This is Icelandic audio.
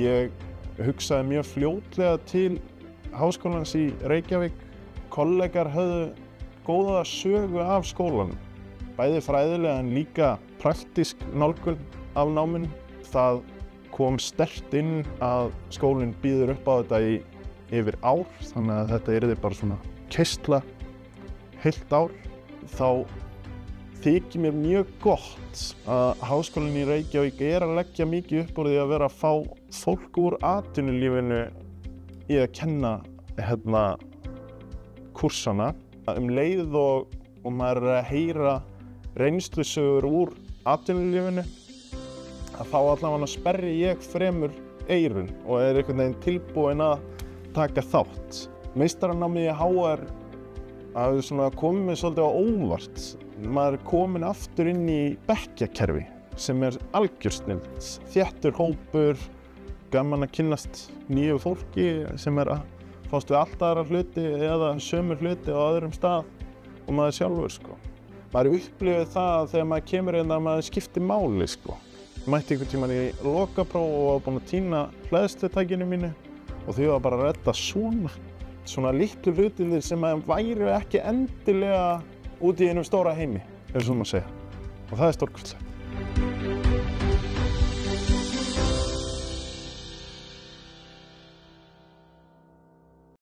Ég hugsaði mjög fljótlega til Háskólans í Reykjavík. Kollegar höfðu góða sögu af skólanum, bæði fræðilega en líka praktísk nálgun af náminu. Það kom sterkt inn að skólinn býður upp á þetta í yfir ár, þannig að þetta yrði bara svona keyrsla heilt ár. Þá þykir mér mjög gott að Háskólinn í Reykjavík að leggja mikið upp úr því að vera að fá fólk úr atvinnulífinu í að kenna kúrsana. Leið og maður að heyra reynslusögur úr atvinnulífinu, að þá allavega sperri ég fremur eyrun og einhvern veginn tilbúinn að taka þátt. Meistaranámið í HR hafi komið mér svolítið á óvart. Maður kominn aftur inn í bekkjakerfi sem algjör snilld. Þéttur hópur, gaman að kynnast nýju fólki sem að fást við allt aðra hluti eða sömu hluti á öðrum stað og maður sjálfur. Maður upplifir það þegar maður kemur inn að maður skiptir máli. Mætti einhvern tímann í lokapróf og var búinn að týna hleðslutækinu mínu og þau var bara að redda svona litlu hlutir sem maður væri ekki endilega út í einum stóra heimi, svo maður segja. Og það stórkostlegt.